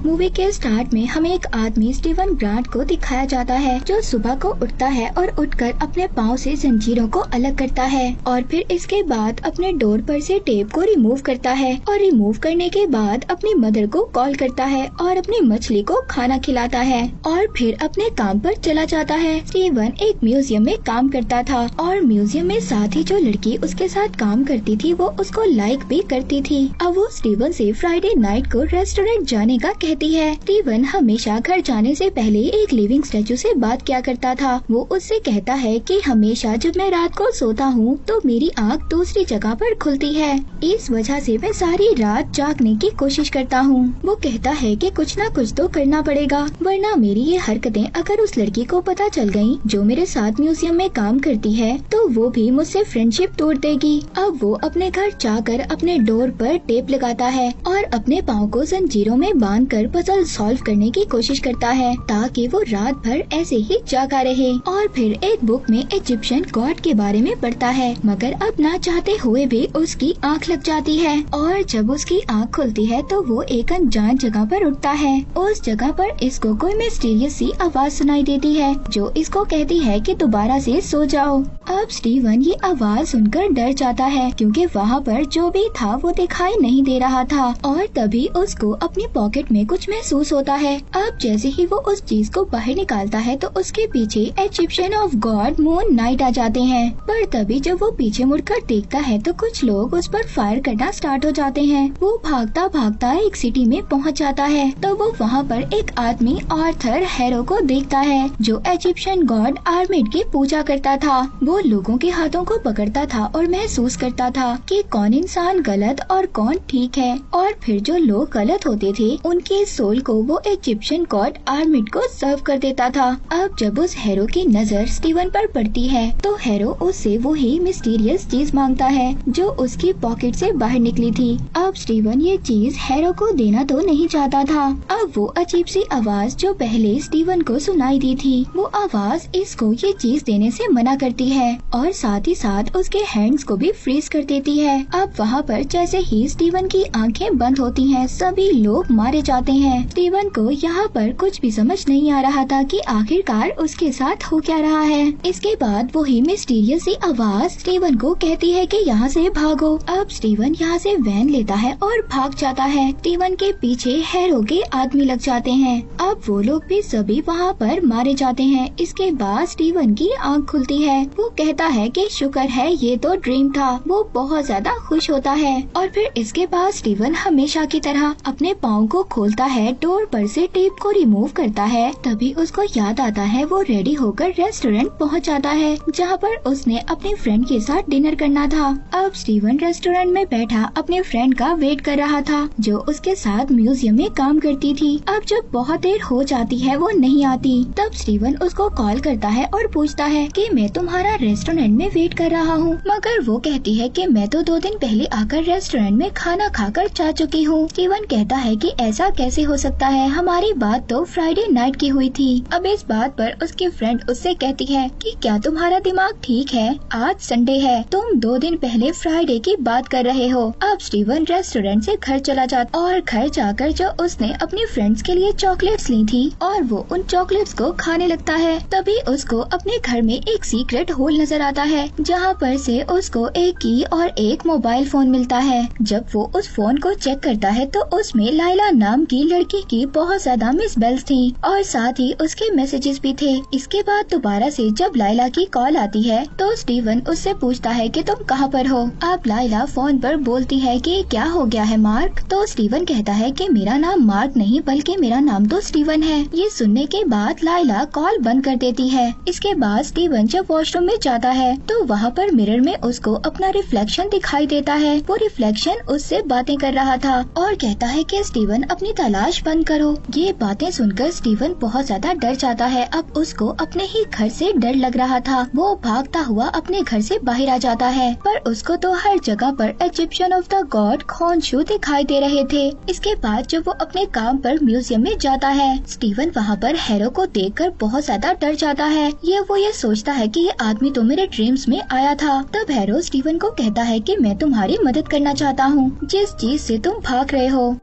Movie के start में हमें एक आदमी स्टीवन ग्रांट को दिखाया जाता है जो सुबह को उठता है और उठकर अपने पाँव से जंजीरों को अलग करता है और फिर इसके बाद अपने डोर पर से टेप को रिमूव करता है और रिमूव करने के बाद अपनी मदर को कॉल करता है और अपनी मछली को खाना खिलाता है और फिर अपने काम पर चला जाता है। स्टीवन एक म्यूजियम में काम करता था और म्यूजियम में साथ ही जो लड़की उसके साथ काम करती थी वो उसको लाइक भी करती थी। अब वो स्टीवन से फ्राइडे नाइट को रेस्टोरेंट जाने का कहती है। स्टीवन हमेशा घर जाने से पहले एक लिविंग स्टैचू से बात किया करता था। वो उससे कहता है कि हमेशा जब मैं रात को सोता हूँ तो मेरी आँख दूसरी जगह पर खुलती है, इस वजह से मैं सारी रात जागने की कोशिश करता हूँ। वो कहता है कि कुछ ना कुछ तो करना पड़ेगा वरना मेरी ये हरकतें अगर उस लड़की को पता चल गयी जो मेरे साथ म्यूजियम में काम करती है तो वो भी मुझसे फ्रेंडशिप तोड़ देगी। अब वो अपने घर जाकर अपने डोर पर टेप लगाता है और अपने पाँव को जंजीरों में बांधकर पजल सॉल्व करने की कोशिश करता है ताकि वो रात भर ऐसे ही जागा रहे। और फिर एक बुक में इजिप्शियन गॉड के बारे में पढ़ता है मगर अब ना चाहते हुए भी उसकी आंख लग जाती है और जब उसकी आंख खुलती है तो वो एक अनजान जगह पर उठता है। उस जगह पर इसको कोई मिस्टीरियस सी आवाज सुनाई देती है जो इसको कहती है कि दोबारा से सो जाओ। अब स्टीवन ये आवाज सुनकर डर जाता है क्योंकि वहाँ पर जो भी था वो दिखाई नहीं दे रहा था और तभी उसको अपनी पॉकेट में कुछ महसूस होता है। अब जैसे ही वो उस चीज को बाहर निकालता है तो उसके पीछे Egyptian of God Moon Knight आ जाते हैं। पर तभी जब वो पीछे मुड़कर देखता है तो कुछ लोग उस पर फायर करना स्टार्ट हो जाते हैं। वो भागता भागता एक सिटी में पहुंच जाता है तो वो वहाँ पर एक आदमी आर्थर हैरो को देखता है जो इजिप्शियन गॉड आर्मिड की पूजा करता था। वो लोगों के हाथों को पकड़ता था और महसूस करता था कि कौन इंसान गलत और कौन ठीक है और फिर जो लोग गलत होते थे उनके सोल को वो इजिप्शियन गॉड आर्मिड को सर्व कर देता था। अब जब उस हैरो की नजर स्टीवन पर पड़ती है तो हैरो उससे वही मिस्टीरियस चीज मांगता है जो उसकी पॉकेट से बाहर निकली थी। अब स्टीवन ये चीज हैरो को देना तो नहीं चाहता था। अब वो अजीब सी आवाज जो पहले स्टीवन को सुनाई दी थी वो आवाज इसको ये चीज देने से मना करती है और साथ ही साथ उसके हैंड्स को भी फ्रीज कर देती है। अब वहाँ पर जैसे ही स्टीवन की आंखें बंद होती हैं सभी लोग मारे जाते हैं। स्टीवन को यहाँ पर कुछ भी समझ नहीं आ रहा था कि आखिरकार उसके साथ हो क्या रहा है। इसके बाद वही मिस्टीरियस सी आवाज स्टीवन को कहती है कि यहाँ से भागो। अब स्टीवन यहाँ से वैन लेता है और भाग जाता है। स्टीवन के पीछे हैरो के आदमी लग जाते हैं। अब वो लोग भी सभी वहाँ पर मारे जाते हैं। इसके बाद स्टीवन की आँख खुलती है। वो कहता है कि शुक्र है ये तो ड्रीम था। वो बहुत ज्यादा खुश होता है और फिर इसके बाद स्टीवन हमेशा की तरह अपने पाँव को खोलता है, डोर पर से टेप को रिमूव करता है। तभी उसको याद आता है वो रेडी होकर रेस्टोरेंट पहुंच जाता है जहां पर उसने अपने फ्रेंड के साथ डिनर करना था। अब स्टीवन रेस्टोरेंट में बैठा अपने फ्रेंड का वेट कर रहा था जो उसके साथ म्यूजियम में काम करती थी। अब जब बहुत देर हो जाती है वो नहीं आती तब स्टीवन उसको कॉल करता है और पूछता है कि मैं तुम्हारा रेस्टोरेंट में वेट कर रहा हूँ मगर वो कहती है कि मैं तो 2 दिन पहले आकर रेस्टोरेंट में खाना खाकर जा चुकी हूँ। स्टीवन कहता है कि ऐसा कैसे हो सकता है, हमारी बात तो फ्राइडे नाइट की हुई थी। अब इस बात पर उसकी फ्रेंड उससे कहती है कि क्या तुम्हारा दिमाग ठीक है, आज संडे है, तुम 2 दिन पहले फ्राइडे की बात कर रहे हो। अब स्टीवन रेस्टोरेंट से घर चला जाता और घर जाकर जो उसने अपनी फ्रेंड्स के लिए चॉकलेट्स ली थी और वो उन चॉकलेट्स को खाने लगता है। तभी उसको अपने घर में एक सीक्रेट होल नजर आता है जहाँ पर से उसको एक की और एक मोबाइल फोन मिलता है। जब वो उस फोन को चेक करता है तो उसमें लाइला नाम की लड़की की बहुत ज्यादा मिस बेल्स थी और साथ ही उसके मैसेजेस भी थे। इसके बाद दोबारा से जब लाइला की कॉल आती है तो स्टीवन उससे पूछता है कि तुम कहाँ पर हो। अब लाइला फोन पर बोलती है कि क्या हो गया है मार्क। तो स्टीवन कहता है कि मेरा नाम मार्क नहीं बल्कि मेरा नाम तो स्टीवन है। ये सुनने के बाद लाइला कॉल बंद कर देती है। इसके बाद स्टीवन जब वॉशरूम में जाता है तो वहाँ पर मिरर में उसको अपना रिफ्लेक्शन दिखाई देता है। वो रिफ्लेक्शन उससे बातें कर रहा था और कहता है कि स्टीवन अपनी तलाश बंद करो। ये बातें सुनकर स्टीवन बहुत ज्यादा डर जाता है। अब उसको अपने ही घर से डर लग रहा था। वो भागता हुआ अपने घर से बाहर आ जाता है पर उसको तो हर जगह पर इजिप्शियन ऑफ द गॉड खोंशू दिखाई दे रहे थे। इसके बाद जब वो अपने काम पर म्यूजियम में जाता है स्टीवन वहाँ पर हैरो को देखकर बहुत ज्यादा डर जाता है। ये सोचता है कि ये आदमी तो मेरे ड्रीम्स में आया था। तब हैरो स्टीवन को कहता है कि मैं तुम्हारी मदद करना चाहता हूँ जिस चीज से तुम भाग रहे हो।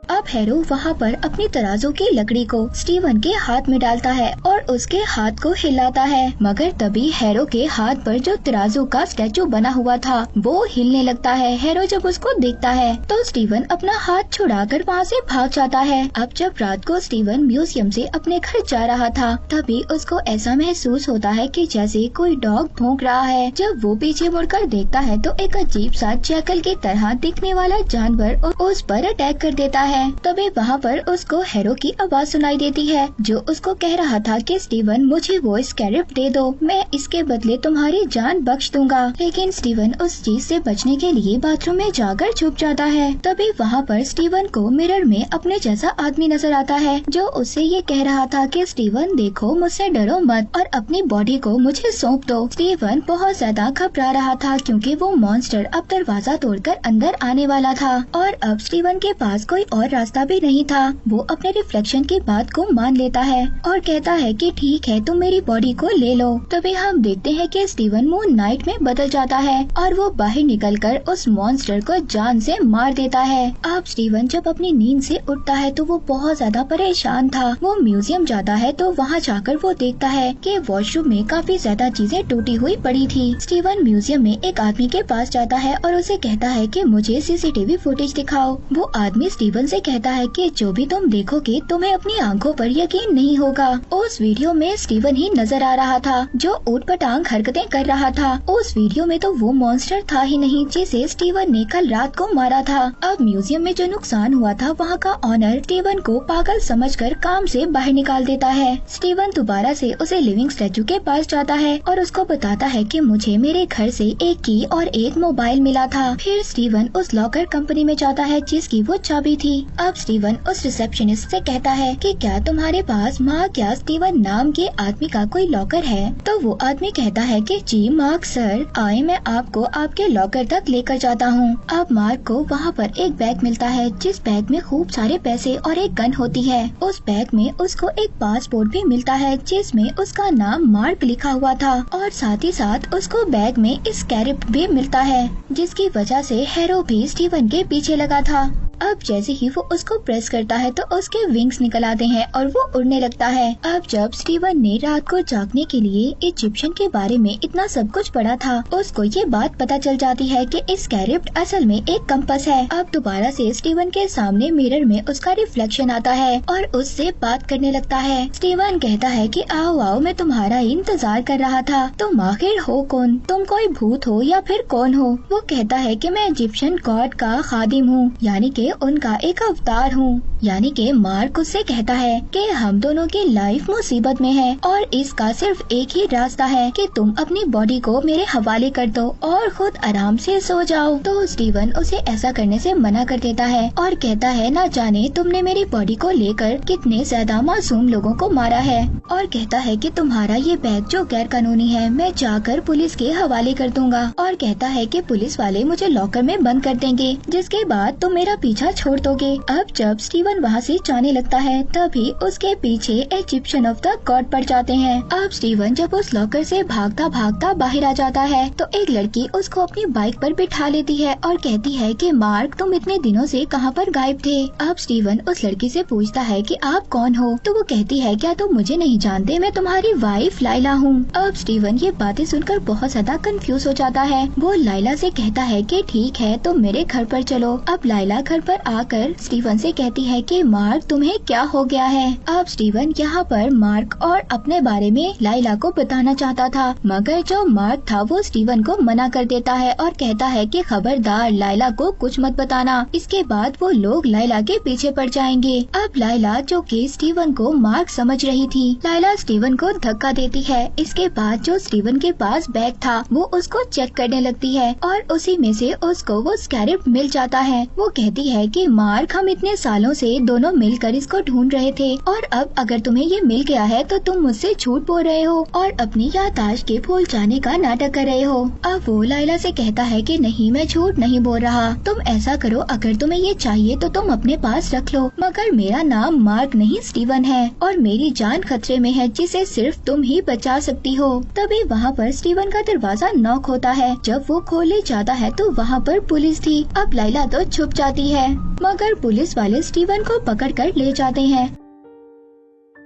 अब हैरो वहाँ पर अपनी तराजू की लकड़ी को स्टीवन के हाथ में डालता है और उसके हाथ को हिलाता है, मगर तभी हैरो के हाथ पर जो तराजू का स्टैचू बना हुआ था वो हिलने लगता है। हैरो जब उसको देखता है तो स्टीवन अपना हाथ छुड़ाकर वहाँ से भाग जाता है। अब जब रात को स्टीवन म्यूजियम से अपने घर जा रहा था तभी उसको ऐसा महसूस होता है कि जैसे कोई डॉग भौंक रहा है। जब वो पीछे मुड़कर देखता है तो एक अजीब सा जैकल की तरह दिखने वाला जानवर उस पर अटैक कर देता है। तभी वहाँ पर उसको हैरो की आवाज सुनाई देती है जो उसको कह रहा था कि स्टीवन मुझे वो स्कैरेब दे दो, मैं इसके बदले तुम्हारी जान बख्श दूंगा। लेकिन स्टीवन उस चीज से बचने के लिए बाथरूम में जाकर छुप जाता है। तभी वहाँ पर स्टीवन को मिरर में अपने जैसा आदमी नजर आता है जो उससे ये कह रहा था कि स्टीवन देखो मुझसे डरो मत और अपनी बॉडी को मुझे सौंप दो। स्टीवन बहुत ज्यादा घबरा रहा था क्योंकि वो मॉन्स्टर अब दरवाजा तोड़कर अंदर आने वाला था और अब स्टीवन के पास कोई और रास्ता भी नहीं था। वो अपने रिफ्लेक्शन की बात को मान लेता है और कहता है कि ठीक है तुम मेरी बॉडी को ले लो। तभी हम देखते हैं कि स्टीवन मून नाइट में बदल जाता है और वो बाहर निकलकर उस मॉन्स्टर को जान से मार देता है। अब स्टीवन जब अपनी नींद से उठता है तो वो बहुत ज्यादा परेशान था। वो म्यूजियम जाता है तो वहाँ जाकर वो देखता है कि वॉशरूम में काफी ज्यादा चीजें टूटी हुई पड़ी थी। स्टीवन म्यूजियम में एक आदमी के पास जाता है और उसे कहता है कि मुझे सीसीटीवी फुटेज दिखाओ। वो आदमी स्टीवन से कहता है कि जो भी तुम देखोगे तुम्हें अपनी आंखों पर यकीन नहीं होगा। उस वीडियो में स्टीवन ही नजर आ रहा था जो ऊटपटांग हरकतें कर रहा था। उस वीडियो में तो वो मॉन्स्टर था ही नहीं जिसे स्टीवन ने कल रात को मारा था। अब म्यूजियम में जो नुकसान हुआ था वहाँ का ऑनर स्टीवन को पागल समझकर काम से बाहर निकाल देता है। स्टीवन दोबारा से उसे लिविंग स्टैचू के पास जाता है और उसको बताता है कि मुझे मेरे घर से एक की और एक मोबाइल मिला था। फिर स्टीवन उस लॉकर कंपनी में जाता है जिसकी वो चाबी थी। अब स्टीवन उस रिसेप्शनिस्ट से कहता है कि क्या तुम्हारे पास मार्क या स्टीवन नाम के आदमी का कोई लॉकर है? तो वो आदमी कहता है कि जी मार्क सर, आए मैं आपको आपके लॉकर तक लेकर जाता हूँ। अब मार्क को वहाँ पर एक बैग मिलता है जिस बैग में खूब सारे पैसे और एक गन होती है। उस बैग में उसको एक पासपोर्ट भी मिलता है जिसमें उसका नाम मार्क लिखा हुआ था और साथ ही साथ उसको बैग में स्कैरेब भी मिलता है जिसकी वजह से हैरो भी स्टीवन के पीछे लगा था। अब जैसे ही वो उसको प्रेस करता है तो उसके विंग्स निकल आते हैं और वो उड़ने लगता है। अब जब स्टीवन ने रात को जागने के लिए इजिप्शियन के बारे में इतना सब कुछ पढ़ा था उसको ये बात पता चल जाती है कि स्कैरेब असल में एक कंपास है। अब दोबारा से स्टीवन के सामने मिरर में उसका रिफ्लेक्शन आता है और उससे बात करने लगता है। स्टीवन कहता है कि आओ आओ, मैं तुम्हारा इंतजार कर रहा था। तुम आखिर हो कौन? तुम कोई भूत हो या फिर कौन हो? वो कहता है कि मैं इजिप्शियन गॉड का खादिम हूँ, यानी कि उनका एक अवतार हूँ। यानी कि मार्क उससे कहता है कि हम दोनों की लाइफ मुसीबत में है और इसका सिर्फ एक ही रास्ता है कि तुम अपनी बॉडी को मेरे हवाले कर दो और खुद आराम से सो जाओ। तो स्टीवन उसे ऐसा करने से मना कर देता है और कहता है ना जाने तुमने मेरी बॉडी को लेकर कितने ज्यादा मासूम लोगों को मारा है, और कहता है कि तुम्हारा ये बैग जो गैर कानूनी है मैं जाकर पुलिस के हवाले कर दूंगा, और कहता है कि पुलिस वाले मुझे लॉकर में बंद कर देंगे जिसके बाद तुम मेरा पीछा छोड़ दोगे। अब जब स्टीवन वहाँ से जाने लगता है तभी उसके पीछे इजिप्शियन ऑफ द गॉड पड़ जाते हैं। अब स्टीवन जब उस लॉकर से भागता भागता बाहर आ जाता है तो एक लड़की उसको अपनी बाइक पर बिठा लेती है और कहती है कि मार्क तुम इतने दिनों से कहाँ पर गायब थे? अब स्टीवन उस लड़की से पूछता है कि आप कौन हो? तो वो कहती है क्या तुम मुझे नहीं जानते, मैं तुम्हारी वाइफ लाइला हूँ। अब स्टीवन ये बातें सुनकर बहुत ज्यादा कंफ्यूज हो जाता है। वो लाइला से कहता है कि ठीक है तुम मेरे घर पर चलो। अब लाइला घर पर आकर स्टीवन से कहती है कि मार्क तुम्हें क्या हो गया है? अब स्टीवन यहाँ पर मार्क और अपने बारे में लाइला को बताना चाहता था, मगर जो मार्क था वो स्टीवन को मना कर देता है और कहता है कि खबरदार लाइला को कुछ मत बताना। इसके बाद वो लोग लाइला के पीछे पड़ जाएंगे। अब लाइला जो कि स्टीवन को मार्क समझ रही थी, लाइला स्टीवन को धक्का देती है। इसके बाद जो स्टीवन के पास बैग था वो उसको चेक करने लगती है और उसी में से उसको वो स्कैरेब मिल जाता है। वो कहती है कि मार्क हम इतने सालों से दोनों मिलकर इसको ढूंढ रहे थे और अब अगर तुम्हें ये मिल गया है तो तुम मुझसे झूठ बोल रहे हो और अपनी याददाश्त के भूल जाने का नाटक कर रहे हो। अब वो लाइला से कहता है कि नहीं मैं झूठ नहीं बोल रहा, तुम ऐसा करो अगर तुम्हें ये चाहिए तो तुम अपने पास रख लो, मगर मेरा नाम मार्क नहीं स्टीवन है और मेरी जान खतरे में है जिसे सिर्फ तुम ही बचा सकती हो। तभी वहाँ पर स्टीवन का दरवाजा नॉक होता है। जब वो खोले जाता है तो वहाँ पर पुलिस थी। अब लाइला तो छुप जाती है है, मगर पुलिस वाले स्टीवन को पकड़कर ले जाते हैं।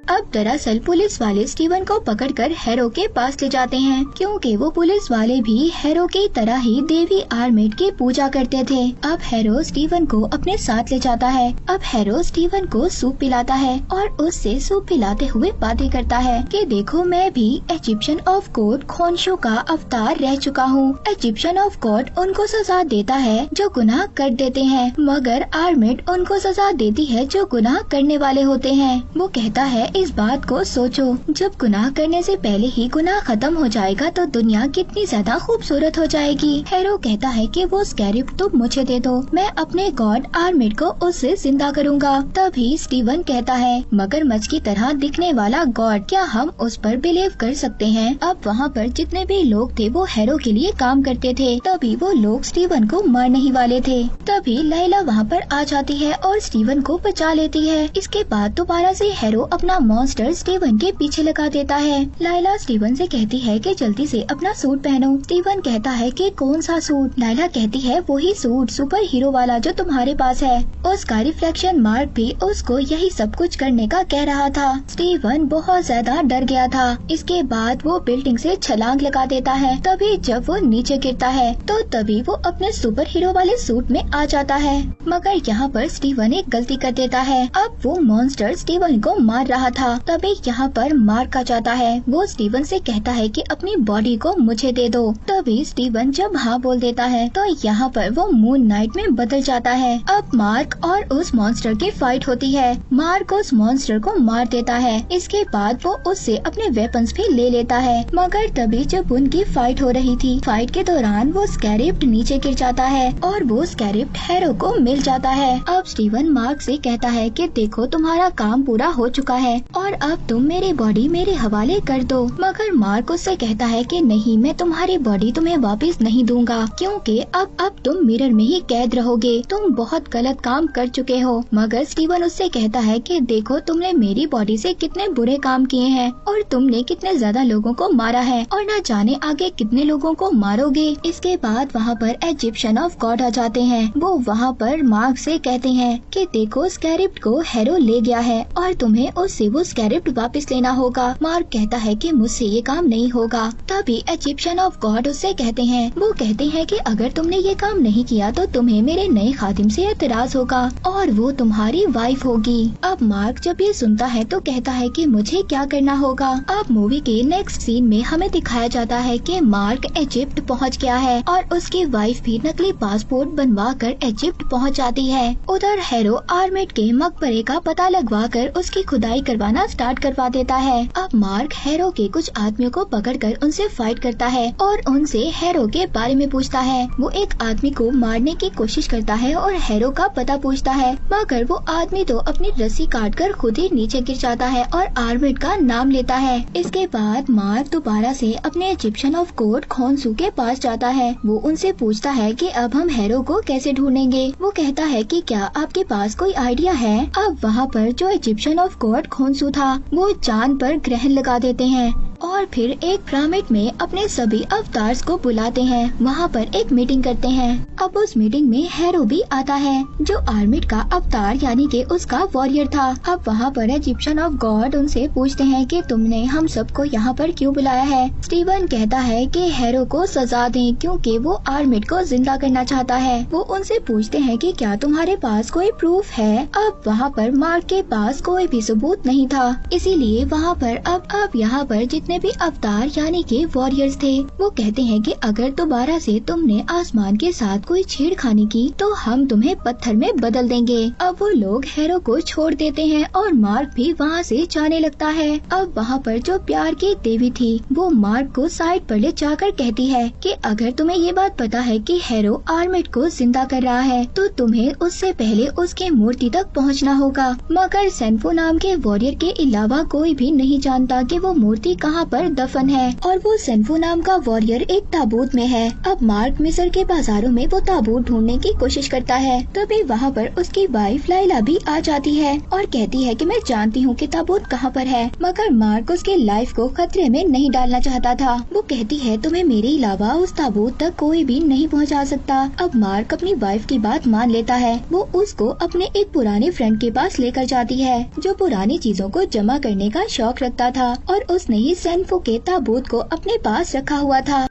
अब दरअसल पुलिस वाले स्टीवन को पकड़कर हैरो के पास ले जाते हैं, क्योंकि वो पुलिस वाले भी हैरो की तरह ही देवी आर्मिट की पूजा करते थे। अब हैरो स्टीवन को अपने साथ ले जाता है। अब हैरो स्टीवन को सूप पिलाता है और उससे सूप पिलाते हुए बातें करता है कि देखो, मैं भी इजिप्शियन ऑफ गॉड खोंसू का अवतार रह चुका हूँ। इजिप्शियन ऑफ गॉड उनको सजा देता है जो गुनाह कर देते हैं, मगर आर्मिट उनको सजा देती है जो गुनाह करने वाले होते हैं। वो कहता है, इस बात को सोचो, जब गुनाह करने से पहले ही गुनाह खत्म हो जाएगा तो दुनिया कितनी ज्यादा खूबसूरत हो जाएगी। हैरो कहता है कि वो स्कैरिप तुम मुझे दे दो, मैं अपने गॉड आर्मिट को उससे जिंदा करूंगा। तभी स्टीवन कहता है, मगरमच्छ की तरह दिखने वाला गॉड, क्या हम उस पर बिलीव कर सकते हैं? अब वहाँ पर जितने भी लोग थे वो हैरो के लिए काम करते थे, तभी वो लोग स्टीवन को मारने ही वाले थे। तभी लैला वहाँ पर आ जाती है और स्टीवन को बचा लेती है। इसके बाद दोबारा से हैरो अपना मॉन्स्टर स्टीवन के पीछे लगा देता है। लाइला स्टीवन से कहती है कि जल्दी से अपना सूट पहनो। स्टीवन कहता है कि कौन सा सूट? लाइला कहती है, वही सूट सुपर हीरो वाला जो तुम्हारे पास है। उसका रिफ्लेक्शन मार्क भी उसको यही सब कुछ करने का कह रहा था। स्टीवन बहुत ज्यादा डर गया था। इसके बाद वो बिल्डिंग से छलांग लगा देता है। तभी जब वो नीचे गिरता है तो तभी वो अपने सुपर हीरो वाले सूट में आ जाता है, मगर यहाँ पर स्टीवन एक गलती कर देता है। अब वो मॉन्स्टर स्टीवन को मार रहा था, तभी यहाँ पर मार्क आ जाता है। वो स्टीवन से कहता है कि अपनी बॉडी को मुझे दे दो। तभी स्टीवन जब हाँ बोल देता है तो यहाँ पर वो मून नाइट में बदल जाता है। अब मार्क और उस मॉन्स्टर की फाइट होती है। मार्क उस मॉन्स्टर को मार देता है। इसके बाद वो उससे अपने वेपन्स भी ले लेता है, मगर तभी जब उनकी फाइट हो रही थी, फाइट के दौरान वो स्कैरिप्ट नीचे गिर जाता है और वो स्कैरिप्ट हैरो को मिल जाता है। अब स्टीवन मार्क से कहता है कि देखो, तुम्हारा काम पूरा हो चुका है और अब तुम मेरी बॉडी मेरे हवाले कर दो। मगर मार्क उससे कहता है कि नहीं, मैं तुम्हारी बॉडी तुम्हें वापस नहीं दूंगा, क्योंकि अब तुम मिरर में ही कैद रहोगे। तुम बहुत गलत काम कर चुके हो। मगर स्टीवन उससे कहता है कि देखो, तुमने मेरी बॉडी से कितने बुरे काम किए हैं और तुमने कितने ज्यादा लोगों को मारा है और न जाने आगे कितने लोगों को मारोगे। इसके बाद वहाँ पर इजिप्शियन ऑफ गॉड आ जाते हैं। वो वहाँ पर मार्क से कहते हैं कि देखो, स्कैरिप्ट को हैरो ले गया है और तुम्हें उससे वो स्कैरिप्ट वापस लेना होगा। मार्क कहता है कि मुझसे ये काम नहीं होगा। तभी इजिप्शियन ऑफ गॉड उससे कहते हैं, वो कहते हैं कि अगर तुमने ये काम नहीं किया तो तुम्हें मेरे नए खादिम से एतराज होगा और वो तुम्हारी वाइफ होगी। अब मार्क जब ये सुनता है तो कहता है कि मुझे क्या करना होगा। अब मूवी के नेक्स्ट सीन में हमें दिखाया जाता है कि मार्क इजिप्ट पहुंच गया है और उसकी वाइफ भी नकली पासपोर्ट बनवा कर इजिप्ट पहुंच जाती है। उधर हैरो आर्मिट के मकबरे का पता लगवा कर उसकी खुदाई करवाना स्टार्ट करवा देता है। अब मार्क हैरो के कुछ आदमियों को पकड़कर उनसे फाइट करता है और उनसे हैरो के बारे में पूछता है। वो एक आदमी को मारने की कोशिश करता है और हैरो का पता पूछता है, मगर वो आदमी तो अपनी रस्सी काटकर खुद ही नीचे गिर जाता है और आर्मिट का नाम लेता है। इसके बाद मार्क दोबारा से अपने इजिप्शियन ऑफ गॉड खोंसू के पास जाता है। वो उनसे पूछता है कि अब हम हैरो को कैसे ढूंढेंगे। वो कहता है कि क्या आपके पास कोई आइडिया है। अब वहाँ पर जो इजिप्शियन ऑफ गॉड खोंसू था वो चांद पर ग्रहण लगा देते हैं और फिर एक पिरामिड में अपने सभी अवतार्स को बुलाते हैं। वहाँ पर एक मीटिंग करते हैं। अब उस मीटिंग में हैरो भी आता है जो आर्मिट का अवतार यानी कि उसका वॉरियर था। अब वहाँ पर इजिप्शियन ऑफ गॉड उनसे पूछते हैं कि तुमने हम सबको यहाँ पर क्यों बुलाया है। स्टीवन कहता है कि हैरो को सजा दें क्योंकि वो आर्मिट को जिंदा करना चाहता है। वो उनसे पूछते हैं कि क्या तुम्हारे पास कोई प्रूफ है। अब वहाँ पर मार्क के पास कोई भी सबूत नहीं था, इसीलिए वहाँ पर अब यहाँ पर जितने भी अवतार यानी कि वॉरियर्स थे वो कहते हैं कि अगर दोबारा से तुमने आसमान के साथ कोई छेड़खानी की तो हम तुम्हें पत्थर में बदल देंगे। अब वो लोग हैरो को छोड़ देते हैं और मार्क भी वहाँ से जाने लगता है। अब वहाँ पर जो प्यार की देवी थी वो मार्क को साइड पर ले जाकर कहती है कि अगर तुम्हें ये बात पता है कि हैरो आर्मिट को जिंदा कर रहा है तो तुम्हें उससे पहले उसकी मूर्ति तक पहुँचना होगा। मगर सेनफो नाम के वॉरियर के अलावा कोई भी नहीं जानता कि वो मूर्ति कहाँ वहाँ पर दफन है और वो सेनफू नाम का वॉरियर एक ताबूत में है। अब मार्क मिस्र के बाजारों में वो ताबूत ढूंढने की कोशिश करता है। तभी वहाँ पर उसकी वाइफ लाइला भी आ जाती है और कहती है कि मैं जानती हूँ कि ताबूत कहाँ पर है, मगर मार्क उसके लाइफ को खतरे में नहीं डालना चाहता था। वो कहती है तुम्हें मेरे अलावा उस ताबूत तक कोई भी नहीं पहुँचा सकता। अब मार्क अपनी वाइफ की बात मान लेता है। वो उसको अपने एक पुराने फ्रेंड के पास लेकर जाती है जो पुरानी चीजों को जमा करने का शौक रखता था और उसने ही सेनफू के ताबूत को अपने पास रखा हुआ था।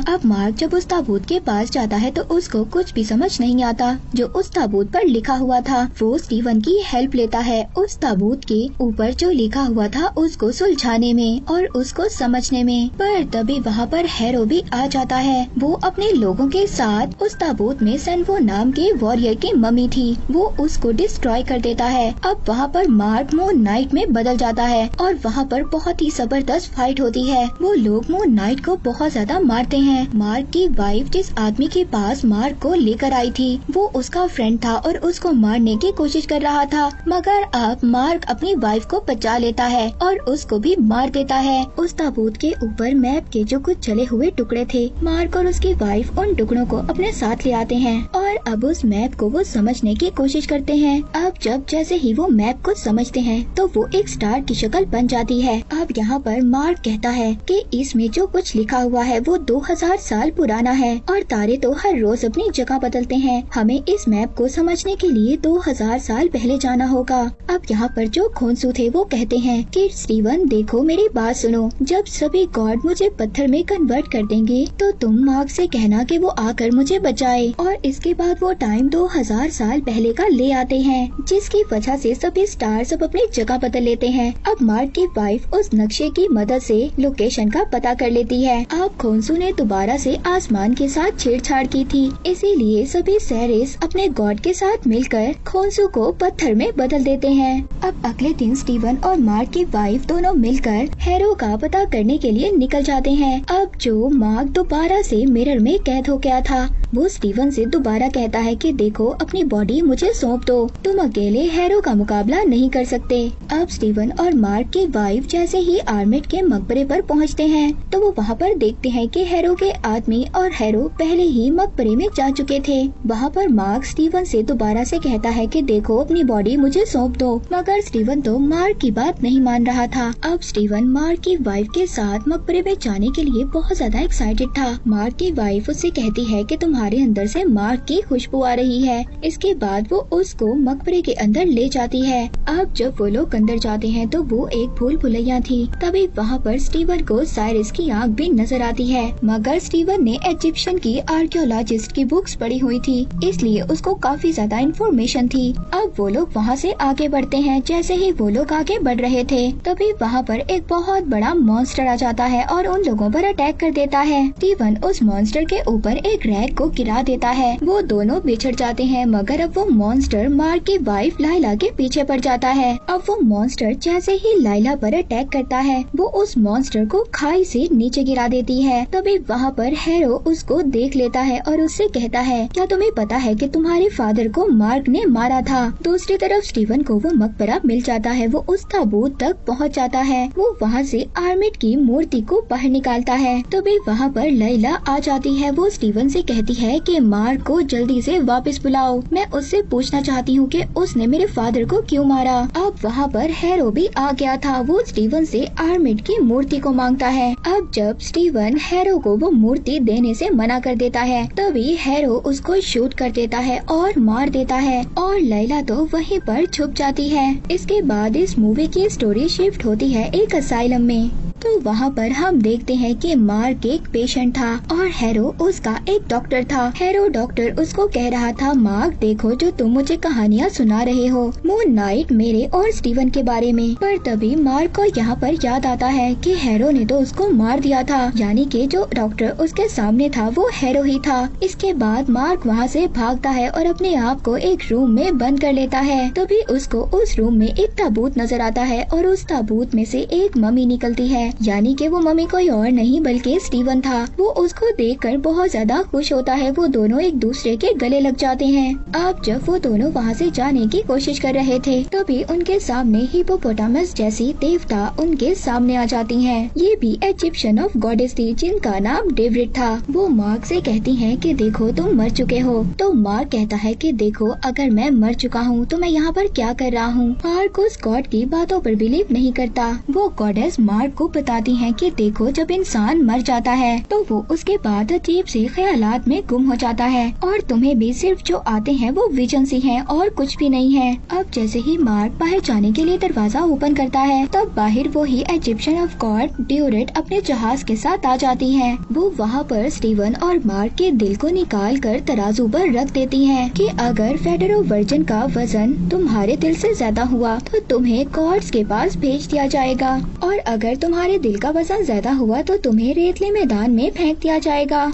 अब मार्क जब उस ताबूत के पास जाता है तो उसको कुछ भी समझ नहीं आता जो उस ताबूत पर लिखा हुआ था। वो स्टीवन की हेल्प लेता है उस ताबूत के ऊपर जो लिखा हुआ था उसको सुलझाने में और उसको समझने में। पर तभी वहाँ पर हैरो भी आ जाता है। वो अपने लोगों के साथ उस ताबूत में सेनफू नाम के वॉरियर की मम्मी थी, वो उसको डिस्ट्रॉय कर देता है। अब वहाँ पर मार्क मून नाइट में बदल जाता है और वहाँ पर बहुत ही जबरदस्त फाइट होती है। वो लोग मून नाइट को बहुत ज्यादा मारते हैं। मार्क की वाइफ जिस आदमी के पास मार्क को लेकर आई थी वो उसका फ्रेंड था और उसको मारने की कोशिश कर रहा था, मगर अब मार्क अपनी वाइफ को बचा लेता है और उसको भी मार देता है। उस ताबूत के ऊपर मैप के जो कुछ जले हुए टुकड़े थे, मार्क और उसकी वाइफ उन टुकड़ों को अपने साथ ले आते हैं और अब उस मैप को वो समझने की कोशिश करते हैं। अब जब जैसे ही वो मैप को समझते हैं तो वो एक स्टार की शक्ल बन जाती है। अब यहाँ पर मार्क कहता है कि इसमें जो कुछ लिखा हुआ है वो 2000 साल पुराना है और तारे तो हर रोज अपनी जगह बदलते हैं। हमें इस मैप को समझने के लिए 2000 साल पहले जाना होगा। अब यहाँ पर जो खोंसू थे वो कहते हैं कि स्टीवन देखो मेरी बात सुनो, जब सभी गॉड मुझे पत्थर में कन्वर्ट कर देंगे तो तुम मार्क से कहना कि वो आकर मुझे बचाए। और इसके बाद वो टाइम 2000 साल पहले का ले आते हैं जिसकी वजह से सभी स्टार्स अब अपनी जगह बदल लेते हैं। अब मार्क की वाइफ उस नक्शे की मदद से लोकेशन का पता कर लेती है। अब खोंसू ने दोबारा से आसमान के साथ छेड़छाड़ की थी, इसीलिए सभी सैरिस अपने गॉड के साथ मिलकर खोंसू को पत्थर में बदल देते हैं। अब अगले दिन स्टीवन और मार्क की वाइफ दोनों मिलकर हैरो का पता करने के लिए निकल जाते हैं। अब जो मार्क दोबारा से मिरर में कैद हो गया था वो स्टीवन से दोबारा कहता है कि देखो अपनी बॉडी मुझे सौंप दो, तुम अकेले हैरो का मुकाबला नहीं कर सकते। अब स्टीवन और मार्क की वाइफ जैसे ही आर्मिट के मकबरे पर पहुंचते हैं तो वो वहाँ पर देखते हैं कि हैरो के आदमी और हैरो पहले ही मकबरे में जा चुके थे। वहाँ पर मार्क स्टीवन से दोबारा से कहता है कि देखो अपनी बॉडी मुझे सौंप दो, मगर स्टीवन तो मार्क की बात नहीं मान रहा था। अब स्टीवन मार्क की वाइफ के साथ मकबरे में जाने के लिए बहुत ज्यादा एक्साइटेड था। मार्क की वाइफ उससे कहती है कि तुम्हारे अंदर से मार्क की खुशबू आ रही है। इसके बाद वो उसको मकबरे के अंदर ले जाती है। अब जब वो लोग अंदर जाते हैं तो वो एक भूल भुलैया थी। तभी वहाँ पर स्टीवन को साइरस की आंख भी नजर आती है, मगर स्टीवन ने इजिप्शियन की आर्कियोलॉजिस्ट की बुक्स पढ़ी हुई थी, इसलिए उसको काफी ज्यादा इन्फॉर्मेशन थी। अब वो लोग वहाँ से आगे बढ़ते हैं। जैसे ही वो लोग आगे बढ़ रहे थे तभी वहाँ पर एक बहुत बड़ा मॉन्स्टर आ जाता है और उन लोगों पर अटैक कर देता है। स्टीवन उस मॉन्स्टर के ऊपर एक रैक को गिरा देता है। वो दोनों बिछड़ जाते हैं, मगर अब वो मॉन्स्टर मार्क की वाइफ लाइला के पीछे पड़ जाता है। अब वो मॉन्स्टर जैसे ही लाइला पर अटैक करता है वो उस मॉन्स्टर को खाई से नीचे गिरा देती है। तभी वहाँ पर हैरो उसको देख लेता है और उससे कहता है क्या तुम्हें पता है कि तुम्हारे फादर को मार्क ने मारा था। दूसरी तरफ स्टीवन को वो मकबरा मिल जाता है। वो उस ताबूत तक पहुँच जाता है। वो वहाँ से आर्मिट की मूर्ति को बाहर निकालता है। तभी वहाँ पर लाइला आ जाती है। वो स्टीवन से कहती है कि मार्क को जल्दी से वापस बुलाओ, मैं उससे पूछना चाहती हूँ कि उसने मेरे फादर को क्यों मारा। अब वहाँ पर हैरो भी आ गया था। वो स्टीवन से आर्मिट की मूर्ति को मांगता है। अब जब स्टीवन हैरो को वो मूर्ति देने से मना कर देता है तभी हैरो उसको शूट कर देता है और मार देता है और लैला तो वहीं पर छुप जाती है। इसके बाद इस मूवी की स्टोरी शिफ्ट होती है एक असाइलम में। तो वहाँ पर हम देखते हैं कि मार्क एक पेशेंट था और हैरो उसका एक डॉक्टर था। हैरो डॉक्टर उसको कह रहा था मार्क देखो जो तुम मुझे कहानियाँ सुना रहे हो मून नाइट मेरे और स्टीवन के बारे में। पर तभी मार्क को यहाँ पर याद आता है कि हैरो ने तो उसको मार दिया था, यानी कि जो डॉक्टर उसके सामने था वो हैरो ही था। इसके बाद मार्क वहाँ से भागता है और अपने आप को एक रूम में बंद कर लेता है। तभी उसको उस रूम में एक ताबूत नजर आता है और उस ताबूत में से एक मम्मी निकलती है। यानी कि वो मम्मी कोई और नहीं बल्कि स्टीवन था। वो उसको देखकर बहुत ज्यादा खुश होता है। वो दोनों एक दूसरे के गले लग जाते हैं। अब जब वो दोनों वहाँ से जाने की कोशिश कर रहे थे तभी उनके सामने हिप्पोपोटामस जैसी देवता उनके सामने आ जाती हैं। ये भी इजिप्शियन ऑफ गॉडेस थी जिनका नाम डेविड था। वो मार्क से कहती हैं कि देखो तुम मर चुके हो। तो मार्क कहता है कि देखो अगर मैं मर चुका हूँ तो मैं यहाँ पर क्या कर रहा हूँ। मार्क उस गॉड की बातों पर बिलीव नहीं करता। वो गॉडेस मार्क को बताती हैं कि देखो जब इंसान मर जाता है तो वो उसके बाद अजीब से ख्यालात में गुम हो जाता है और तुम्हें भी सिर्फ जो आते हैं वो विजन से हैं और कुछ भी नहीं है। अब जैसे ही मार्क बाहर जाने के लिए दरवाजा ओपन करता है तब बाहर वो ही इजिप्शियन ऑफ गॉड ड्यूरेट अपने जहाज के साथ आ जाती है। वो वहाँ पर स्टीवन और मार्क के दिल को निकाल कर तराजू पर रख देती है कि अगर फेडरो वर्जिन का वजन तुम्हारे दिल से ज्यादा हुआ तो तुम्हें गॉड्स के पास भेज दिया जाएगा और अगर तुम्हारे दिल का वजन ज्यादा हुआ तो तुम्हें रेतले मैदान में फेंक दिया जाएगा।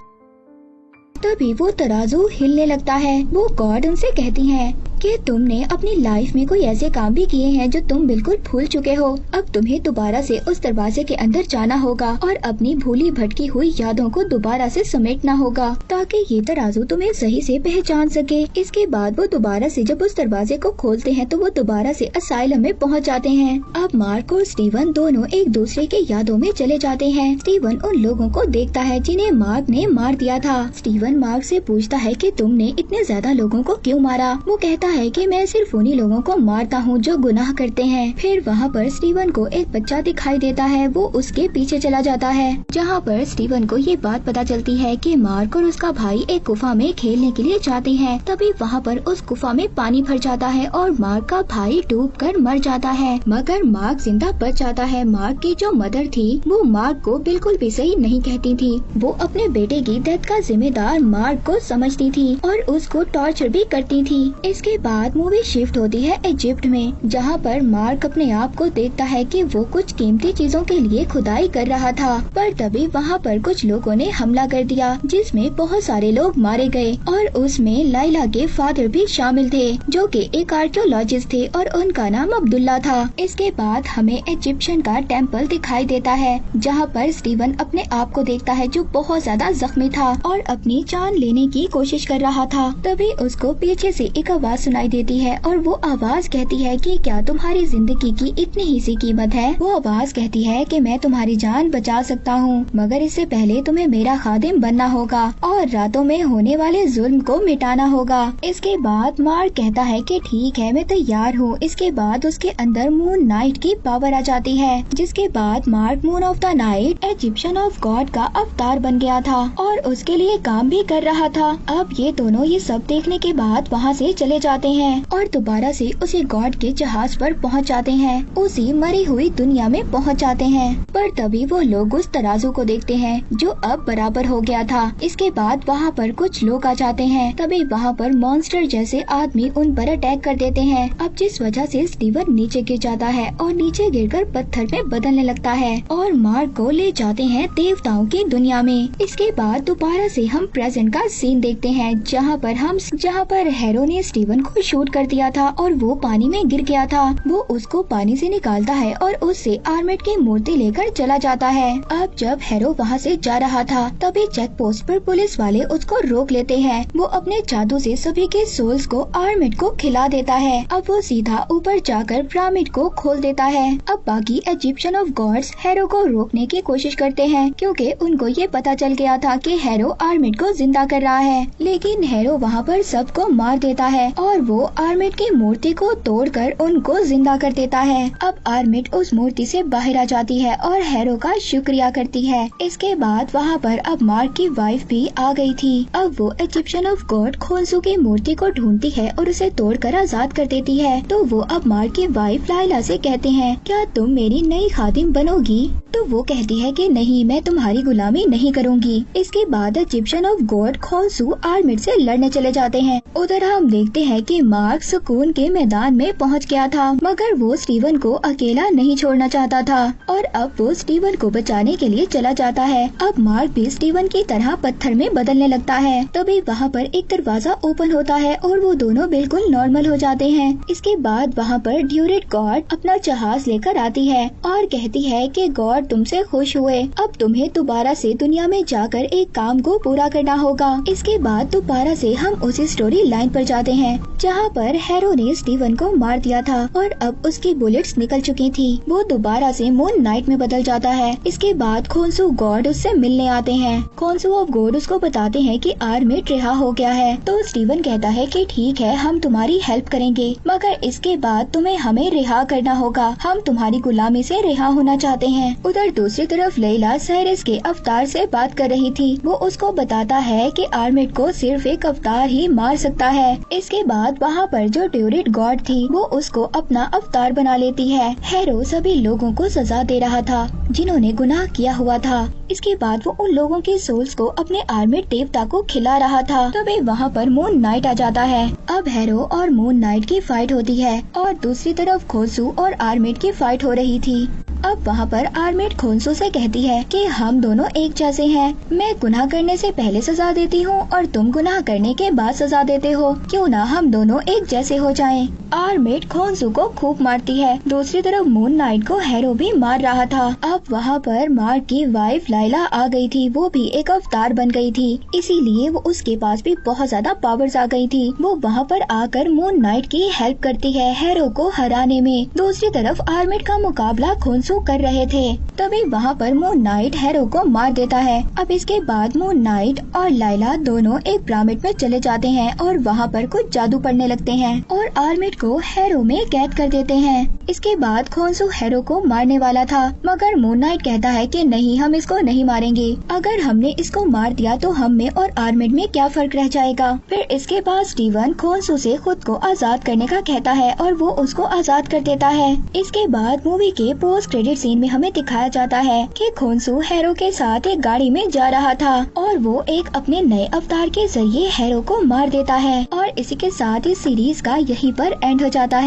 तभी वो तराजू हिलने लगता है। वो गॉड उनसे कहती हैं कि तुमने अपनी लाइफ में कोई ऐसे काम भी किए हैं जो तुम बिल्कुल भूल चुके हो। अब तुम्हें दोबारा से उस दरवाजे के अंदर जाना होगा और अपनी भूली भटकी हुई यादों को दोबारा से समेटना होगा ताकि ये तराजू तुम्हें सही से पहचान सके। इसके बाद वो दोबारा से जब उस दरवाजे को खोलते हैं तो वो दोबारा से असाइलम में पहुंच जाते हैं। अब मार्क और स्टीवन दोनों एक दूसरे के यादों में चले जाते हैं। स्टीवन उन लोगों को देखता है जिन्हें मार्क ने मार दिया था। स्टीवन मार्क से पूछता है कि तुमने इतने ज्यादा लोगों को क्यों मारा। वो कहता है कि मैं सिर्फ उन्हीं लोगों को मारता हूँ जो गुनाह करते हैं। फिर वहाँ पर स्टीवन को एक बच्चा दिखाई देता है। वो उसके पीछे चला जाता है जहाँ पर स्टीवन को ये बात पता चलती है कि मार्क और उसका भाई एक गुफा में खेलने के लिए जाते हैं। तभी वहाँ पर उस गुफा में पानी भर जाता है और मार्क का भाई डूबकर मर जाता है मगर मार्क जिंदा बच जाता है। मार्क की जो मदर थी वो मार्क को बिल्कुल भी सही नहीं कहती थी। वो अपने बेटे की डेथ का जिम्मेदार मार्क को समझती थी और उसको टॉर्चर भी करती थी। इसके बाद मूवी शिफ्ट होती है इजिप्ट में जहाँ पर मार्क अपने आप को देखता है कि वो कुछ कीमती चीजों के लिए खुदाई कर रहा था। पर तभी वहाँ पर कुछ लोगों ने हमला कर दिया जिसमें बहुत सारे लोग मारे गए और उसमें लाइला के फादर भी शामिल थे जो कि एक आर्कियोलॉजिस्ट थे और उनका नाम अब्दुल्ला था। इसके बाद हमें इजिप्शियन का टेम्पल दिखाई देता है जहाँ पर स्टीवन अपने आप को देखता है जो बहुत ज्यादा जख्मी था और अपनी जान लेने की कोशिश कर रहा था। तभी उसको पीछे से एक आवाज सुनाई देती है और वो आवाज कहती है कि क्या तुम्हारी जिंदगी की इतनी ही सी कीमत है। वो आवाज कहती है कि मैं तुम्हारी जान बचा सकता हूँ मगर इससे पहले तुम्हें मेरा खादिम बनना होगा और रातों में होने वाले जुल्म को मिटाना होगा। इसके बाद मार्क कहता है कि ठीक है मैं तैयार हूँ। इसके बाद उसके अंदर मून नाइट की पावर आ जाती है जिसके बाद mark moon of the night Egyptian of God का अवतार बन गया था और उसके लिए काम भी कर रहा था। अब ये दोनों ये सब देखने के बाद वहाँ से चले जाते हैं और दोबारा से उसी गॉड के जहाज पर पहुंच जाते हैं। उसी मरी हुई दुनिया में पहुंच जाते हैं। पर तभी वो लोग उस तराजू को देखते हैं जो अब बराबर हो गया था। इसके बाद वहाँ पर कुछ लोग आ जाते हैं। तभी वहाँ पर मॉन्स्टर जैसे आदमी उन पर अटैक कर देते हैं। अब जिस वजह से स्टीवन नीचे गिर जाता है और नीचे गिरकर पत्थर में बदलने लगता है और मार्क को ले जाते हैं देवताओं की दुनिया में। इसके बाद दोबारा से हम प्रेजेंट का सीन देखते हैं जहाँ पर हेरो ने स्टीवन को शूट कर दिया था और वो पानी में गिर गया था। वो उसको पानी से निकालता है और उससे आर्मेट की मूर्ति लेकर चला जाता है। अब जब हेरो वहाँ से जा रहा था तभी चेक पोस्ट पर पुलिस वाले उसको रोक लेते हैं। वो अपने जादू से सभी के सोल्स को आर्मेट को खिला देता है। अब वो सीधा ऊपर जाकर पिरामिड को खोल देता है। अब बाकी इजिप्शियन ऑफ गॉड्स हेरो को रोकने की कोशिश करते हैं क्योंकि उनको ये पता चल गया था कि हेरो आर्मेट को जिंदा कर रहा है। लेकिन हेरो वहाँ पर सबको मार देता है और वो आर्मेट की मूर्ति को तोड़कर उनको जिंदा कर देता है। अब आर्मेट उस मूर्ति से बाहर आ जाती है और हेरो का शुक्रिया करती है। इसके बाद वहाँ पर अब मार्क की वाइफ भी आ गई थी। अब वो इजिप्शियन ऑफ गॉड खोंसू की मूर्ति को ढूंढती है और उसे तोड़कर आजाद कर देती है। तो वो अब मार्क की वाइफ लाइला से कहते हैं क्या तुम मेरी नई खादिम बनोगी। तो वो कहती है कि नहीं मैं तुम्हारी गुलामी नहीं करूंगी। इसके बाद इजिप्शियन ऑफ गॉड खोंसू आर्मेट से लड़ने चले जाते हैं। उधर हम देखते हैं कि मार्क सुकून के मैदान में पहुंच गया था, मगर वो स्टीवन को अकेला नहीं छोड़ना चाहता था और अब वो स्टीवन को बचाने के लिए चला जाता है। अब मार्क भी स्टीवन की तरह पत्थर में बदलने लगता है। तभी वहाँ पर एक दरवाजा ओपन होता है और वो दोनों बिल्कुल नॉर्मल हो जाते हैं। इसके बाद वहाँ पर ड्यूरेट गॉड अपना जहाज लेकर आती है और कहती है कि गॉड तुमसे खुश हुए, अब तुम्हें दोबारा से दुनिया में जाकर एक काम को पूरा करना होगा। इसके बाद दोबारा से हम उसी स्टोरी लाइन पर जाते हैं जहाँ पर हैरो ने स्टीवन को मार दिया था और अब उसकी बुलेट्स निकल चुकी थी। वो दोबारा से मून नाइट में बदल जाता है। इसके बाद खोन्सू गॉड उससे मिलने आते हैं। खोन्सू ऑफ गॉड उसको बताते हैं कि आर्मिट रिहा हो गया है। तो स्टीवन कहता है कि ठीक है, हम तुम्हारी हेल्प करेंगे, मगर इसके बाद तुम्हें हमें रिहा करना होगा। हम तुम्हारी गुलामी से रिहा होना चाहते हैं। उधर दूसरी तरफ लैला साइरस के अवतार से बात कर रही थी। वो उसको बताता है कि आर्मिट को सिर्फ एक अवतार ही मार सकता है। इसके बाद वहाँ पर जो ड्यूरेट गॉड थी वो उसको अपना अवतार बना लेती है। हैरो सभी लोगों को सजा दे रहा था जिन्होंने गुनाह किया हुआ था। इसके बाद वो उन लोगों की सोल्स को अपने आर्मिट देवता को खिला रहा था। तभी वहाँ पर मून नाइट आ जाता है। अब हैरो और मून नाइट की फाइट होती है और दूसरी तरफ खोन्सू और आर्मिट की फाइट हो रही थी। अब वहाँ पर आर्मिट खोन्सू से कहती है कि हम दोनों एक जैसे हैं। मैं गुनाह करने से पहले सजा देती हूँ और तुम गुनाह करने के बाद सजा देते हो। क्यों ना हम दोनों एक जैसे हो जाएं। आर्मिट खोन्सू को खूब मारती है। दूसरी तरफ मून नाइट को हैरो भी मार रहा था। अब वहाँ पर मार्क की वाइफ लाइला आ गई थी। वो भी एक अवतार बन गई थी, इसीलिए वो उसके पास भी बहुत ज्यादा पावर्स आ गई थी। वो वहाँ पर आकर मून नाइट की हेल्प करती है हैरो को हराने में। दूसरी तरफ आर्मिट का मुकाबला खोन्सू कर रहे थे। तभी वहाँ पर मून नाइट हैरो को मार देता है। अब इसके बाद मून नाइट और लाइला दोनों एक पिरामिड में चले जाते हैं और वहाँ पर कुछ जादू पड़ने लगते हैं और आर्मिट को हैरो में कैद कर देते हैं। इसके बाद खोन्सू हैरो को मारने वाला था, मगर मून नाइट कहता है कि नहीं, हम इसको नहीं मारेंगे। अगर हमने इसको मार दिया तो हम में और आर्मिट में क्या फर्क रह जाएगा। फिर इसके बाद स्टीवन खोन्सू से खुद को आजाद करने का कहता है और वो उसको आजाद कर देता है। इसके बाद मूवी के पोस्ट क्रेडिट सीन में हमें दिखाया जाता है कि खोन्सू हैरो के साथ एक गाड़ी में जा रहा था और वो एक अपने नए अवतार के जरिए हैरो को मार देता है। और इसी के साथ इस सीरीज का यहीं पर एंड हो जाता है।